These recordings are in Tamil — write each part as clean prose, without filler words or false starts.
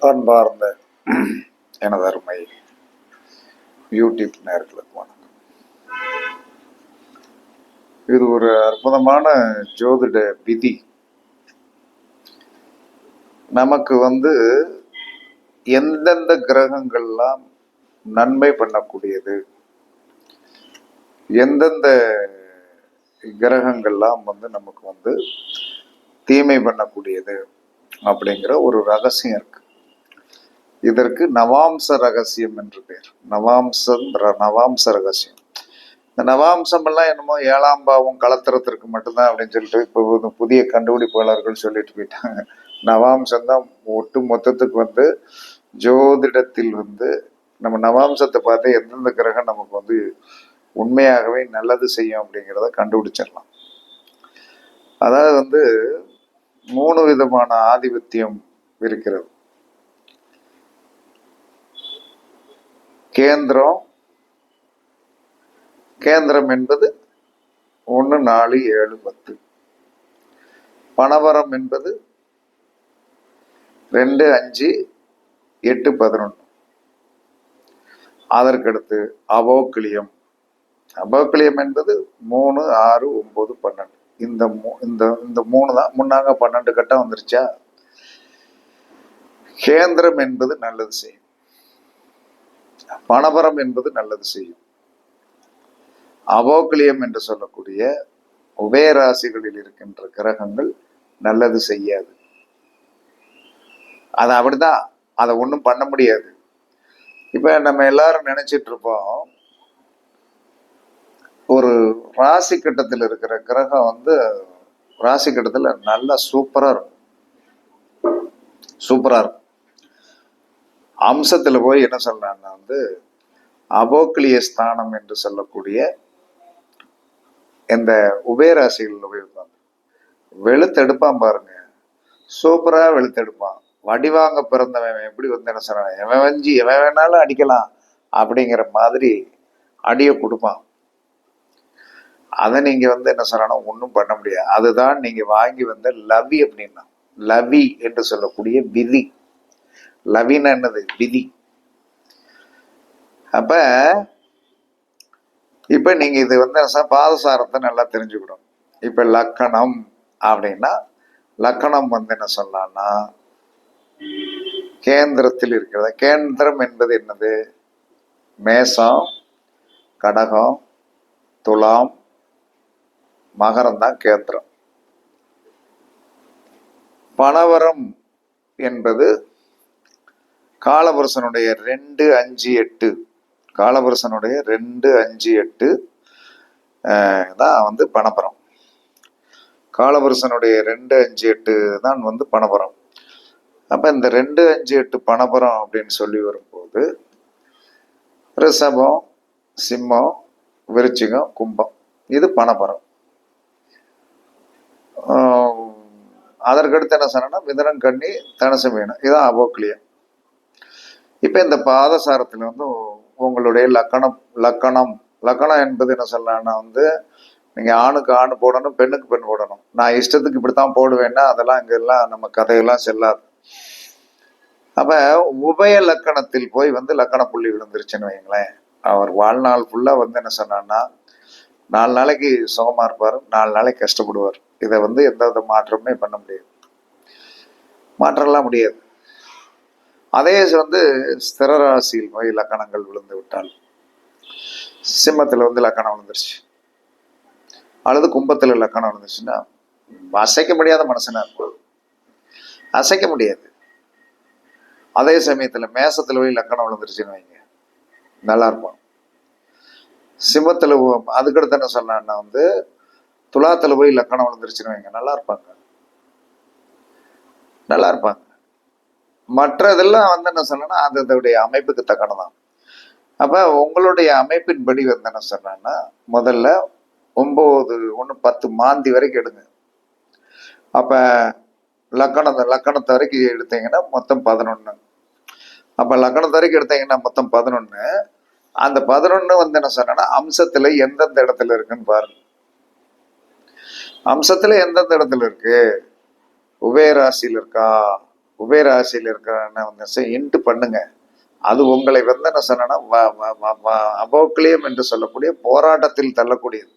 அன்பார்ந்த எனது அருமை யூடியூப் நேயர்களுக்கு வணக்கம். இது ஒரு அற்புதமான ஜோதிட விதி. நமக்கு எந்தெந்த கிரகங்கள்லாம் நன்மை பண்ணக்கூடியது, எந்தெந்த கிரகங்கள்லாம் நமக்கு தீமை பண்ணக்கூடியது அப்படிங்கிற ஒரு ரகசியம் இருக்கு. இதற்கு நவாம்ச ரகசியம் என்று பேர். நவாம்ச ரகசியம். இந்த நவாம்சம் எல்லாம் என்னமோ 7ஆம் பாவம் கலத்திரத்திற்கு மட்டும்தான் அப்படின்னு சொல்லிட்டு இப்போ புதிய கண்டுபிடிப்பாளர்கள் சொல்லிட்டு போயிட்டாங்க. நவாம்சம் தான் ஒட்டு மொத்தத்துக்கு ஜோதிடத்தில் நம்ம நவாம்சத்தை பார்த்து எந்தெந்த கிரகம் நமக்கு உண்மையாகவே நல்லது செய்யும் அப்படிங்கிறத கண்டுபிடிச்சிடலாம். அதாவது 3 விதமான ஆதிபத்தியம் இருக்கிறது. கேந்திரம் என்பது 1, 4, 7, 10. பணவரம் என்பது 2, 5, 8, 11. அதற்கடுத்து அபோக்கிலியம் என்பது 3, 6, 9, 12. இந்த 3 தான். முன்னாங்க 12 கட்டம் வந்துருச்சா. கேந்திரம் என்பது நல்லது செய்யும், பணபரம் என்பது நல்லது செய்யும். அபோக்கிலியம் என்று சொல்லக்கூடிய உபயராசிகளில் இருக்கின்ற கிரகங்கள் நல்லது செய்யாது. அது அப்படிதான், அதை ஒன்றும் பண்ண முடியாது. இப்ப நம்ம எல்லாரும் நினைச்சிட்டு இருப்போம், ஒரு ராசி கட்டத்தில் இருக்கிற கிரகம் ராசி கட்டத்துல நல்லா சூப்பரா இருக்கும். அம்சத்துல போய் என்ன சொல்றான்னா அபோக்கிலிய ஸ்தானம் என்று சொல்லக்கூடிய இந்த உபயராசிகளில் போய் வெளுத்தெடுப்பான் பாருங்க. சூப்பரா வெளுத்தெடுப்பான். வடிவாங்க பிறந்தவன் எப்படி என்ன சொல்றான், எவன் வேணாலும் அடிக்கலாம் அப்படிங்கிற மாதிரி அடியை கொடுப்பான். அதை நீங்க என்ன சொல்றானோ ஒன்றும் பண்ண முடியாது. அதுதான் நீங்க வாங்கி லவி அப்படின்னா, லவி என்று சொல்லக்கூடிய விதி. லவின்னு என்னது? விதி. அப்ப இப்ப நீங்க இது பாதசாரத்தை நல்லா தெரிஞ்சுக்கணும். இப்ப லக்கணம் அப்படின்னா, லக்கணம் என்ன சொல்லலாம்னா கேந்திரத்தில் இருக்கிறது. கேந்திரம் என்பது என்னது? மேசம், கடகம், துலாம், மகரம் தான் கேந்திரம். பணவரம் என்பது காலபுருஷனுடைய 2, 5, 8. காலபுருஷனுடைய 2, 5, 8 தான் பணபரம். காலபுருஷனுடைய 2, 5, 8 தான் பணபரம். அப்ப இந்த 2, 5, 8 பணபரம் அப்படின்னு சொல்லி வரும்போது ரிஷபம், சிம்மம், விருச்சிகம், கும்பம், இது பணபரம். அதற்கடுத்து என்ன சொன்னா மிதுனம், கன்னி, தனுசு, மீனம், இதுதான் அபோக்கிலியம். இப்ப இந்த பாதசாரத்துல உங்களுடைய லக்கணம் என்பது என்ன சொல்லலாம்னா நீங்க ஆணுக்கு ஆண் போடணும், பெண்ணுக்கு பெண் போடணும். நான் இஷ்டத்துக்கு இப்படித்தான் போடுவேன்னா அதெல்லாம் இங்கெல்லாம் நம்ம கதையெல்லாம் செல்லாது. அப்ப உபய லக்கணத்தில் போய் லக்கண புள்ளி விழுந்துருச்சுன்னு வைங்களேன், அவர் வாழ்நாள் ஃபுல்லா என்ன சொன்னான்னா 4 நாளைக்கு சுகமா இருப்பார், 4 நாளைக்கு கஷ்டப்படுவார். இதை எந்த வித மாற்றமே பண்ண முடியாது, மாற்றலாம் முடியாது. அதே ஸ்திர ராசியில் போய் லக்கணங்கள் விழுந்து விட்டால், சிம்மத்துல லக்கணம் விழுந்துருச்சு அல்லது கும்பத்துல லக்கணம் விழுந்துச்சுன்னா அசைக்க முடியாத மனுஷனா இருக்கும், அசைக்க முடியாது. அதே சமயத்துல மேசத்துல போய் லக்கணம் விழுந்துருச்சுன்னு வைங்க, நல்லா இருப்பான். சிம்மத்துல அதுக்கடுத்து என்ன சொன்னான்னா துலாத்துல போய் லக்கணம் விழுந்துருச்சுன்னு வைங்க, நல்லா இருப்பாங்க. மற்ற இதெல்லாம் என்ன சொன்னா அதனுடைய அமைப்புக்கு தக்கனதான். அப்ப உங்களுடைய அமைப்பின்படி என்ன சொன்னா முதல்ல 9, 1, 10 மாந்தி வரைக்கும் எடுங்க. அப்ப லக்கணத்தை வரைக்கும் எடுத்தீங்கன்னா மொத்தம் 11. அப்ப லக்கணத்தை வரைக்கும் எடுத்தீங்கன்னா மொத்தம் 11. அந்த 11 என்ன சொன்னா அம்சத்துல எந்தெந்த இடத்துல இருக்குன்னு பாருங்க. அம்சத்துல எந்தெந்த இடத்துல இருக்கு? உபயராசியில் இருக்கா, உபயராசியில் இருக்கிற வந்து இன்ட்டு பண்ணுங்க. அது உங்களை வந்து என்ன சொன்னா அபோக்லியம் என்று சொல்லக்கூடிய போராட்டத்தில் தள்ளக்கூடியது.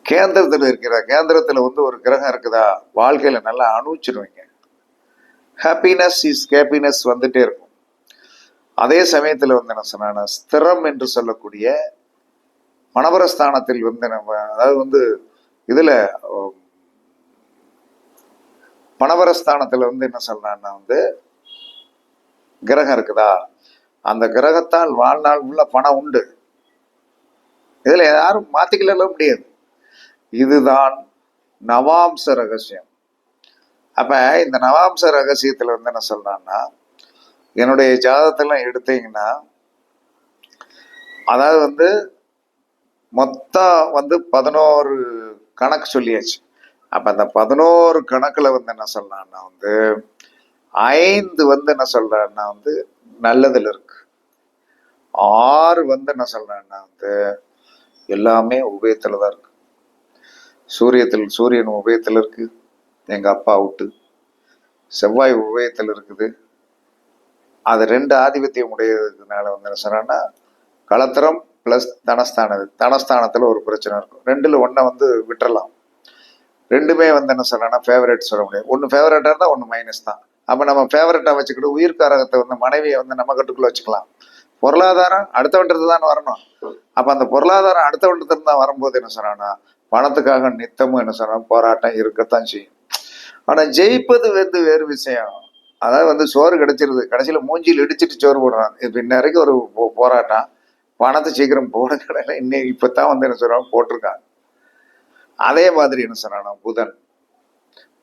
கேந்திரத்துல வந்து ஒரு கிரகம் இருக்குதா, வாழ்க்கையில நல்லா அனுபவிச்சிருவீங்க. ஹாப்பினஸ் இஸ் ஹாப்பினஸ் வந்துட்டே இருக்கும். அதே சமயத்துல வந்து என்ன சொன்னா ஸ்திரம் என்று சொல்லக்கூடிய மனவரஸ்தானத்தில் வந்து நம்ம, அதாவது வந்து இதுல பணவரஸ்தானத்துல வந்து என்ன சொல்றான்னா வந்து கிரகம் இருக்குதா, அந்த கிரகத்தால் வாழ்நாள் உள்ள பணம் உண்டு. இதுல யாரும் மாத்திக்கல முடியாது. இதுதான் நவாம்ச ரகசியம். அப்ப இந்த நவாம்ச ரகசியத்துல வந்து என்ன சொல்றான்னா, என்னுடைய ஜாதகத்தெல்லாம் எடுத்தீங்கன்னா, அதாவது வந்து மொத்தம் வந்து 11 கணக்கு சொல்லியாச்சு. அப்ப அந்த 11 கணக்குல வந்து என்ன சொல்றான்னா வந்து 5 வந்து என்ன சொல்றான்னா வந்து நல்லதுல இருக்கு, 6 வந்து என்ன சொல்றான்னா வந்து எல்லாமே உபயத்துலதான் இருக்கு. சூரியன் உபயத்துல இருக்கு, எங்க அப்பா விட்டு. செவ்வாய் உபயத்தில் இருக்குது, அது 2 ஆதிபத்தியம் உடையதுனால வந்து என்ன சொன்னா களத்திரம் பிளஸ் தனஸ்தானத்துல ஒரு பிரச்சனை இருக்கும். 2ல் 1 வந்து விட்டுறலாம். 2மே வந்து என்ன சொல்றேன்னா ஃபேவரட் சொல்ல முடியாது. ஒன்று ஃபேவரட்டா இருந்தா ஒன்று மைனஸ் தான். அப்ப நம்ம ஃபேவரட்டா வச்சுக்கிட்டு உயிர்காரகத்தை வந்து மனைவியை வந்து நம்ம கட்டுக்குள்ள வச்சுக்கலாம். பொருளாதாரம் அடுத்தவன்றது தான் வரணும். அப்ப அந்த பொருளாதாரம் அடுத்தவன்றது தான் வரும்போது என்ன சொல்றான்னா பணத்துக்காக நித்தமும் என்ன சொல்றாங்க போராட்டம் இருக்கத்தான் செய்யும். ஆனா ஜெயிப்பது வந்து வேறு விஷயம். அதாவது வந்து சோறு கிடைச்சிருது, கடைசியில மூஞ்சியில் இடிச்சிட்டு சோறு போடுறான். இப்ப இன்ன வரைக்கும் ஒரு போராட்டம். பணத்தை சீக்கிரம் போட கடையில இன்னும் இப்பதான் வந்து என்ன சொல்றாங்க போட்டிருக்காங்க. அதே மாதிரி என்ன சொன்னா புதன்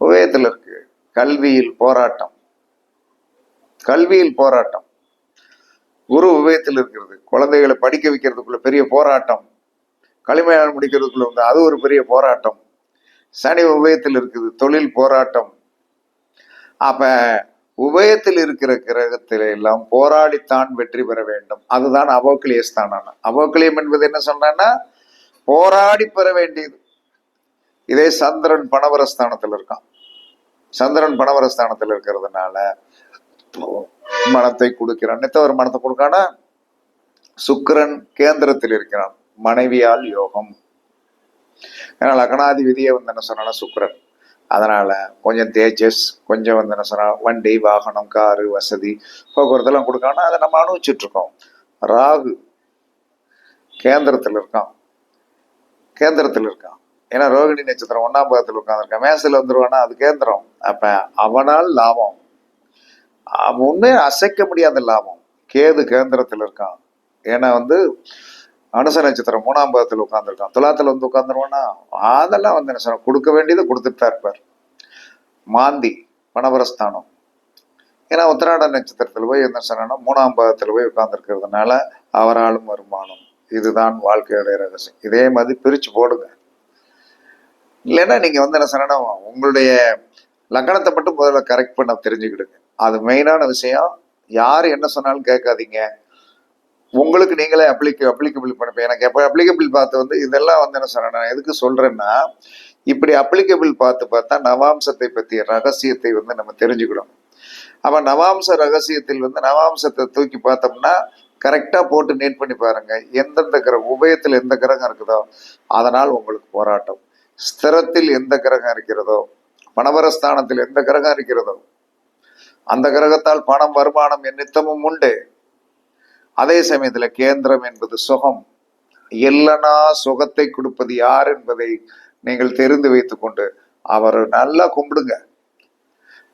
உபயத்துல இருக்கு, கல்வியில் போராட்டம். குரு உபயத்தில் இருக்கிறது, குழந்தைகளை படிக்க வைக்கிறதுக்குள்ள பெரிய போராட்டம். களிமையாளர் முடிக்கிறதுக்குள்ள வந்து அது ஒரு பெரிய போராட்டம். சனி உபயத்தில் இருக்குது, தொழில் போராட்டம். அப்ப உபயத்தில் இருக்கிற கிரகத்தில எல்லாம் போராடித்தான் வெற்றி பெற வேண்டும். அதுதான் அபோக்லியஸ்தானம். அபோக்லியம் என்பது என்ன சொன்னா போராடி பெற வேண்டியது. இதே சந்திரன் பணவரஸ்தானத்தில் இருக்கான். சந்திரன் பணவரஸ்தானத்தில் இருக்கிறதுனால மனத்தை கொடுக்கிறான். நித்தவர் மனத்தை கொடுக்கானா. சுக்கிரன் கேந்திரத்தில் இருக்கிறான், மனைவியால் யோகம். ஏன்னா லக்னாதிபதியே வந்து என்ன சொன்னா சுக்கிரன். அதனால கொஞ்சம் தேஜஸ், கொஞ்சம் வந்து என்ன சொன்னா வண்டி வாகனம் காரு வசதி போக்குவரத்தெல்லாம் கொடுக்கானா, அதை நம்ம அனுபவிச்சுட்டு இருக்கோம். ராகு கேந்திரத்தில் இருக்கான். ஏன்னா ரோகிணி நட்சத்திரம் 1ஆம் பாகத்தில் உட்காந்துருக்கான். மேசத்துல வந்துருவானா, அது கேந்திரம். அப்ப அவனால் லாபம், ஒண்ணு அசைக்க முடியாத லாபம். கேது கேந்திரத்தில் இருக்கான். ஏன்னா வந்து அனுச நட்சத்திரம் 3ஆம் பாகத்தில் உட்காந்துருக்கான். துலாத்துல வந்து உட்காந்துருவானா, அதெல்லாம் வந்து என்ன சொன்ன கொடுக்க வேண்டியதை கொடுத்துட்டு தான் இருப்பார். மாந்தி பணவரஸ்தானம். ஏன்னா உத்திராட நட்சத்திரத்தில் போய் என்ன சொன்னா 3ஆம் பாகத்தில் போய் உட்கார்ந்துருக்கிறதுனால அவராலும் வருமானம். இதுதான் வாழ்க்கையுடைய ரகசியம். இதே மாதிரி பிரிச்சு போடுங்க. இல்லைன்னா நீங்க வந்து என்ன சொன்னா உங்களுடைய லக்கணத்தை மட்டும் முதல்ல கரெக்ட் பண்ண தெரிஞ்சுக்கிடுங்க. அது மெயினான விஷயம். யாரு என்ன சொன்னாலும் கேட்காதீங்க. உங்களுக்கு நீங்களே அப்ளிகபிள் பண்ண. எனக்கு எப்போ அப்ளிகபிள் பார்த்து வந்து இதெல்லாம் வந்து என்ன சொன்னா எதுக்கு சொல்றேன்னா, இப்படி அப்ளிகபிள் பார்த்து பார்த்தா நவாம்சத்தை பற்றிய ரகசியத்தை வந்து நம்ம தெரிஞ்சுக்கிடும். அப்ப நவாம்ச ரகசியத்தில் வந்து நவாம்சத்தை தூக்கி பார்த்தோம்னா கரெக்டா போட்டு நீட் பண்ணி பாருங்க. எந்தெந்த கிரகம் உபயத்தில் எந்த கிரகம் இருக்குதோ அதனால் உங்களுக்கு போராட்டம். ஸ்திரத்தில் எந்த கிரகம் இருக்கிறதோ, பணவரஸ்தானத்தில் எந்த கிரகம் இருக்கிறதோ அந்த கிரகத்தால் பணம் வருமானம் நித்தமும் உண்டு. அதே சமயத்துல கேந்திரம் என்பது சுகம். இல்லனா சுகத்தை கொடுப்பது யார் என்பதை நீங்கள் தெரிந்து வைத்துக் கொண்டு அவரை நல்லா கும்பிடுங்க.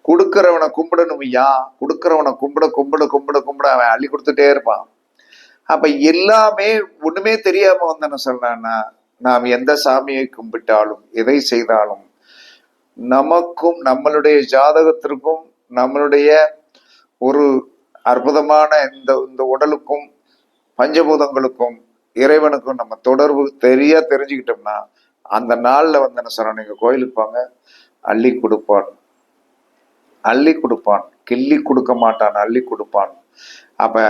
கொடுக்கிறவனை கும்பிடணும். கொடுக்கிறவனை கும்பிட அவன் அள்ளி கொடுத்துட்டே இருப்பான். அப்ப எல்லாமே ஒண்ணுமே தெரியாம வந்து என்ன சொல்றான்னா, நாம் எந்த சாமியை கும்பிட்டாலும் எதை செய்தாலும் நமக்கும் நம்மளுடைய ஜாதகத்திற்கும் நம்மளுடைய ஒரு அற்புதமான இந்த உடலுக்கும் பஞ்சபூதங்களுக்கும் இறைவனுக்கும் நம்ம தொடர்பு தெரிஞ்சுக்கிட்டோம்னா அந்த நாள்ல வந்து என்ன சொல்றோம், நீங்க கோயிலுக்கு போங்க, அள்ளி கொடுப்பான், கிள்ளி கொடுக்க மாட்டான், அள்ளி கொடுப்பான். அப்ப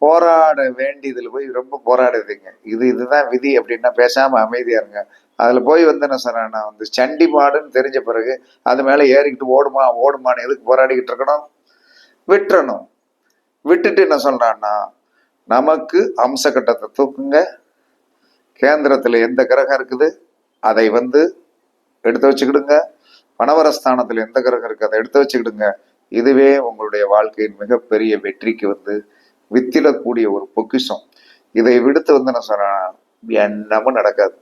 போராட வேண்டியதுல போய் ரொம்ப போராடுறீங்க. இதுதான் விதி அப்படின்னா பேசாம அமைதியா இருங்க. அதுல போய் வந்து என்ன சொன்னா வந்து சண்டி மாடுன்னு தெரிஞ்ச பிறகு அது மேல ஏறிக்கிட்டு ஓடுமா ஓடுமான்னு எதுக்கு போராடிக்கிட்டு இருக்கணும்? விட்டுறணும். விட்டுட்டு என்ன சொல்றான்னா, நமக்கு அம்ச கட்டத்தை தூக்குங்க, கேந்திரத்துல எந்த கிரகம் இருக்குது அதை வந்து எடுத்து வச்சுக்கிடுங்க, பணவரஸ்தானத்துல எந்த கிரகம் இருக்கு அதை எடுத்து வச்சுக்கிடுங்க. இதுவே உங்களுடைய வாழ்க்கையின் மிகப்பெரிய வெற்றிக்கு வந்து வித்திடக்கூடிய ஒரு பொக்கிஷம். இதை விடுத்து வந்து என்ன சொன்னா என்னமும் நடக்காது,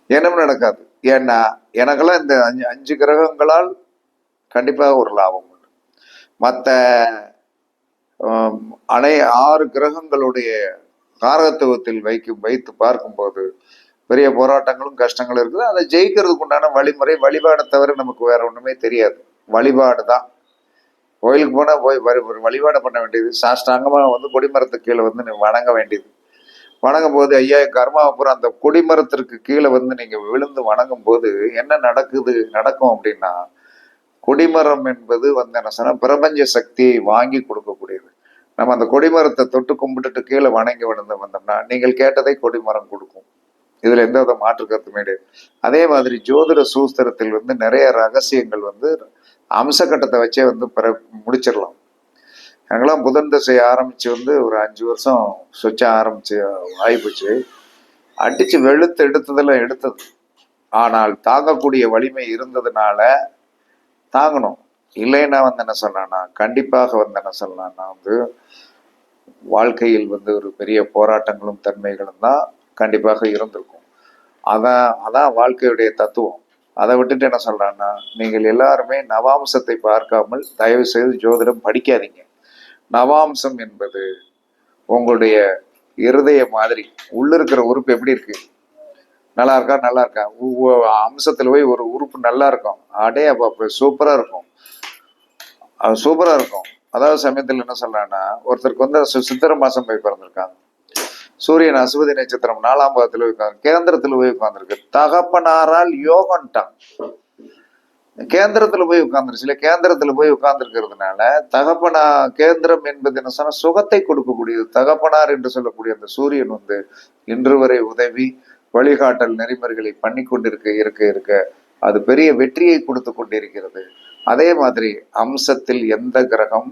என்னமும் நடக்காது. ஏன்னா எனக்கெல்லாம் இந்த அஞ்சு கிரகங்களால் கண்டிப்பாக ஒரு லாபம் உண்டு. மற்ற அனை 6 கிரகங்களுடைய காரகத்துவத்தில் வைத்து பார்க்கும்போது பெரிய போராட்டங்களும் கஷ்டங்களும் இருக்குது. அதை ஜெயிக்கிறதுக்கு உண்டான வழிமுறை வழிபாடை தவிர நமக்கு வேற ஒண்ணுமே தெரியாது. வழிபாடு தான். கோயிலுக்கு போனா போய் வழிபாடை பண்ண வேண்டியது, சாஷ்டாங்கமா வந்து கொடிமரத்துக்கு கீழே வந்து நீ வணங்க வேண்டியது. வணங்கும் போது ஐயா கர்மாபுரம் அந்த கொடிமரத்திற்கு கீழே வந்து நீங்க விழுந்து வணங்கும் போது என்ன நடக்கும் அப்படின்னா, கொடிமரம் என்பது வந்து என்ன சொன்னா பிரபஞ்ச சக்தியை வாங்கி கொடுக்கக்கூடியது. நம்ம அந்த கொடிமரத்தை தொட்டு கும்பிட்டுட்டு கீழே வணங்கி வந்தோம்னா நீங்கள் கேட்டதை கொடிமரம் கொடுக்கும். இதுல எந்த வித மாற்று கருத்துமே கிடையாது. அதே மாதிரி ஜோதிட சூஸ்திரத்தில் வந்து நிறைய ரகசியங்கள் வந்து அம்ச கட்டத்தை வச்சே வந்து முடிச்சிடலாம். எனக்கெல்லாம் புதன் தசை ஆரம்பிச்சு வந்து ஒரு 5 வருஷம் சொச்ச ஆரம்பிச்சு ஆயிப்போச்சு. அடிச்சு வெளுத்து எடுத்ததெல்லாம் எடுத்தது. ஆனால் தாங்கக்கூடிய வலிமை இருந்ததுனால தாங்கணும். இல்லைன்னா வந்து என்ன சொல்லலாம்னா கண்டிப்பாக வந்து என்ன சொல்லலாம்னா வந்து வாழ்க்கையில் வந்து ஒரு பெரிய போராட்டங்களும் தன்மைகளும் தான் கண்டிப்பாக இருந்திருக்கும். அதான் வாழ்க்கையுடைய தத்துவம். அதை விட்டுட்டு என்ன சொல்றான்னா, நீங்கள் எல்லாருமே நவாம்சத்தை பார்க்காமல் தயவு செய்து ஜோதிடம் படிக்காதீங்க. நவாம்சம் என்பது உங்களுடைய இருதய மாதிரி உள்ள இருக்கிற உறுப்பு எப்படி இருக்கு, நல்லா இருக்கா நல்லா இருக்கா, அம்சத்துல போய் ஒரு உறுப்பு நல்லா இருக்கும், அடே அப்ப சூப்பரா இருக்கும், அது சூப்பரா இருக்கும். அதாவது சமயத்தில் என்ன சொல்றான்னா, ஒருத்தருக்கு வந்து சித்திரை மாசம் போய் பிறந்திருக்காங்க, சூரியன் அசுவதி நட்சத்திரம் 4ஆம் பாவத்துல உட்காந்து கேந்திரத்துல போய் உட்கார்ந்துருக்கு, தகப்பனாரால் யோகன்ட்டான். கேந்திரத்துல போய் உட்கார்ந்துருச்சு இல்ல, கேந்திரத்துல போய் உட்கார்ந்துருக்கிறதுனால தகப்பனா கேந்திரம் என்பது என்ன சொன்னா சுகத்தை கொடுக்கக்கூடியது. தகப்பனார் என்று சொல்லக்கூடிய அந்த சூரியன் வந்து இன்று வரை உதவி வழிகாட்டல் நெறிமுறைகளை பண்ணி கொண்டிருக்க இருக்க இருக்க அது பெரிய வெற்றியை கொடுத்து கொண்டிருக்கிறது. அதே மாதிரி அம்சத்தில் எந்த கிரகம்,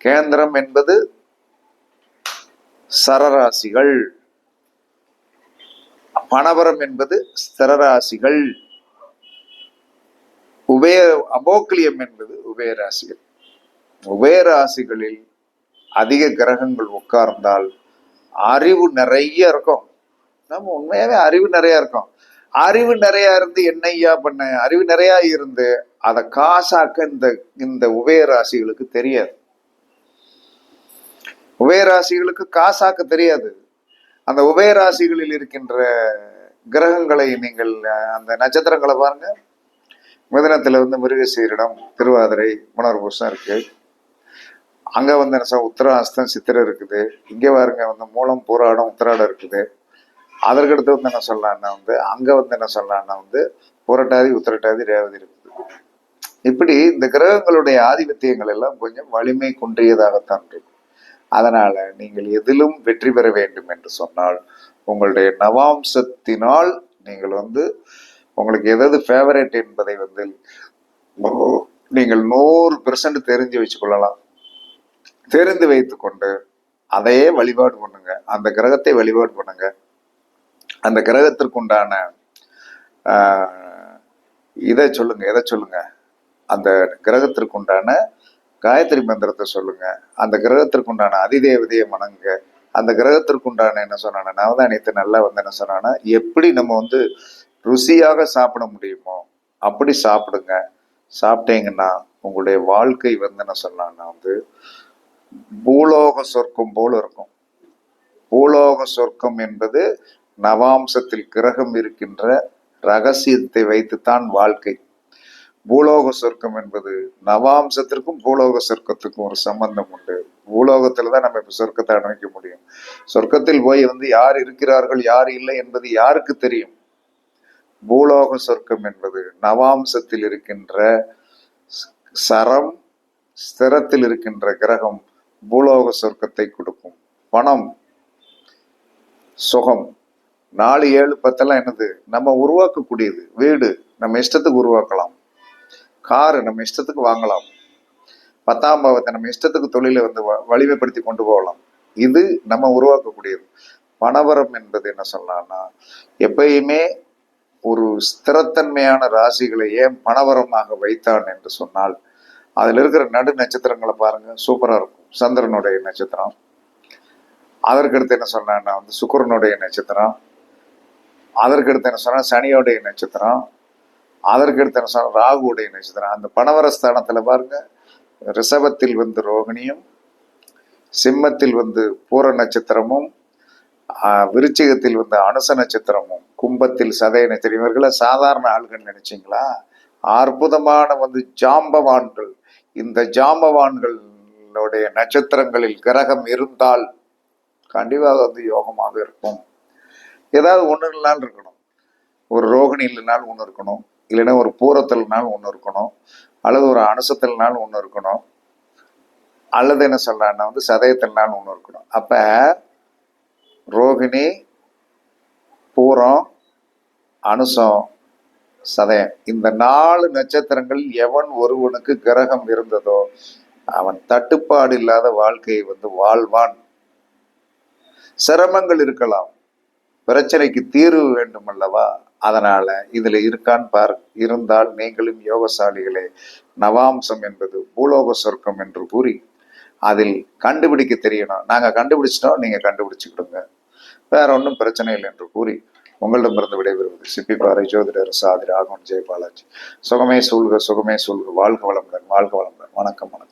கேந்திரம் என்பது சரராசிகள், பணவரம் என்பது ஸ்திரராசிகள், அபோக்லியம் என்பது உபயராசிகள். உபயராசிகளில் அதிக கிரகங்கள் உட்கார்ந்தால் அறிவு நிறைய இருக்கும். நம்ம உண்மையாவே அறிவு நிறைய இருக்கும். அறிவு நிறைய இருந்து என்னையா பண்ண, அறிவு நிறைய இருந்து அதை காசாக்க இந்த உபயராசிகளுக்கு தெரியாது. உபயராசிகளுக்கு காசாக்க தெரியாது. அந்த உபயராசிகளில் இருக்கின்ற கிரகங்களை நீங்கள் அந்த நட்சத்திரங்களை பாருங்க. மிதனத்துல வந்து மிருகசீரிடம், திருவாதிரை, புனர்பூசம் இருக்கு. அங்க வந்து என்ன உத்திராஸ்தம் சித்திரை இருக்குது. இங்க பாருங்க வந்து மூலம் பூராடம் உத்திராடம் இருக்குது. அதற்கடுத்து வந்து என்ன சொல்லலாம்னா வந்து அங்க வந்து என்ன சொல்லலாம்னா வந்து புரட்டாதி உத்திரட்டாதி ரேவதி இருக்குது. இப்படி இந்த கிரகங்களுடைய ஆதிபத்தியங்கள் எல்லாம் கொஞ்சம் வலிமை குன்றியதாகத்தான் இருக்கும். அதனால நீங்கள் எதிலும் வெற்றி பெற வேண்டும் என்று சொன்னால் உங்களுடைய நவாம்சத்தினால் நீங்கள் வந்து உங்களுக்கு எதாவது ஃபேவரட் என்பதை வந்து நீங்கள் 100% தெரிஞ்சு வச்சுக்கொள்ளலாம். தெரிந்து வைத்து கொண்டு அதையே வழிபாடு பண்ணுங்க. அந்த கிரகத்தை வழிபாடு பண்ணுங்க. அந்த கிரகத்திற்குண்டான இதை சொல்லுங்க, எதை சொல்லுங்க, அந்த கிரகத்திற்குண்டான காயத்ரி மந்திரத்தை சொல்லுங்க. அந்த கிரகத்திற்குண்டான அதிதேவதையை வணங்குங்க. அந்த கிரகத்திற்குண்டான என்ன சொன்னான நவதானியத்தை நல்லா வந்து என்ன சொன்னானா எப்படி நம்ம வந்து ருசியாக சாப்பிட முடியுமோ அப்படி சாப்பிடுங்க. சாப்பிட்டீங்கன்னா உங்களுடைய வாழ்க்கை வந்து என்ன சொன்னான்னா வந்து பூலோக சொர்க்கம் போல இருக்கும். பூலோக சொர்க்கம் என்பது நவாம்சத்தில் கிரகம் இருக்கின்ற ரகசியத்தை வைத்துத்தான் வாழ்க்கை. பூலோக சொர்க்கம் என்பது நவாம்சத்திற்கும் பூலோக சொர்க்கத்துக்கும் ஒரு சம்பந்தம் உண்டு. பூலோகத்துலதான் நம்ம இப்ப சொர்க்கத்தை அனுபவிக்க முடியும். சொர்க்கத்தில் போய் வந்து யார் இருக்கிறார்கள் யார் இல்லை என்பது யாருக்கு தெரியும்? பூலோக சொர்க்கம் என்பது நவாம்சத்தில் இருக்கின்ற சரம், ஸ்திரத்தில் இருக்கின்ற கிரகம் பூலோக சொர்க்கத்தை கொடுக்கும். பணம், சுகம், 4, 7, 10 என்னது நம்ம உருவாக்கக்கூடியது. வீடு நம்ம இஷ்டத்துக்கு உருவாக்கலாம், காரு நம்ம இஷ்டத்துக்கு வாங்கலாம், 10ஆம் பாவத்தை நம்ம இஷ்டத்துக்கு தொழிலை வந்து வலிமைப்படுத்தி கொண்டு போகலாம். இது நம்ம உருவாக்கக்கூடியது. பணவரம் என்பது என்ன சொல்லலாம்னா, எப்பயுமே ஒரு ஸ்திரத்தன்மையான ராசிகளை ஏன் பணவரமாக வைத்தான் என்று சொன்னால், அதுல இருக்கிற நடு நட்சத்திரங்களை பாருங்க, சூப்பரா இருக்கும். சந்திரனுடைய நட்சத்திரம், அதற்கடுத்து என்ன சொன்னா வந்து சுக்கிரனுடைய நட்சத்திரம், அதற்கடுத்து என்ன சொன்னா சனியோடைய நட்சத்திரம், அதற்கடுத்து என்ன சொன்னா ராகுடைய நட்சத்திரம். அந்த பணவர ஸ்தானத்துல பாருங்க, ரிஷபத்தில் வந்து ரோகிணியும், சிம்மத்தில் வந்து பூர நட்சத்திரமும், விருச்சிகத்தில் வந்து அனுச நட்சத்திரமும், கும்பத்தில் சதய நட்சத்திரம். இவர்களை சாதாரண ஆள்கள் நினைச்சீங்களா? அற்புதமான வந்து ஜாம்பவான்கள். இந்த ஜாம்பவான்களுடைய நட்சத்திரங்களில் கிரகம் இருந்தால் கண்டிப்பாக வந்து யோகமாக இருக்கும். ஏதாவது ஒன்று இல்லைனாலும் இருக்கணும். ஒரு ரோகிணி இல்லைனாலும் ஒன்று இருக்கணும், இல்லைன்னா ஒரு பூரத்தில்னாலும் ஒன்று இருக்கணும், அல்லது ஒரு அனுசத்தில்னாலும் ஒன்று இருக்கணும், அல்லது என்ன சொல்றான்னா வந்து சதயத்தில்னாலும் ஒன்று இருக்கணும். அப்ப ரோகிணி, பூரம், அனுசம், சதயம், இந்த 4 நட்சத்திரங்கள் எவன் ஒருவனுக்கு கிரகம் இருந்ததோ அவன் தட்டுப்பாடு இல்லாத வாழ்க்கையை வந்து வாழ்வான். சிரமங்கள் இருக்கலாம், பிரச்சனைக்கு தீர்வு வேண்டும் அல்லவா? அதனால இதுல இருக்கான்னு பாரு. இருந்தால் நீங்களும் யோகசாலிகளே. நவாம்சம் என்பது பூலோக சொர்க்கம் என்று கூறி அதில் கண்டுபிடிக்க தெரியணும். நாங்க கண்டுபிடிச்சிட்டோம், நீங்க கண்டுபிடிச்சுக்கிடுங்க, வேற ஒன்றும் பிரச்சனை இல்லை என்று கூறி உங்களிடமிருந்து விடைபெறுவது சிப்பிப்பாறை ஜோதிடர் சாதி ராகவன் ஜெயபாலாஜி. சுகமே சூழ்க, சுகமே சூழ்க. வாழ்க வளமுடன், வாழ்க வளமுடன். வணக்கம், வணக்கம்.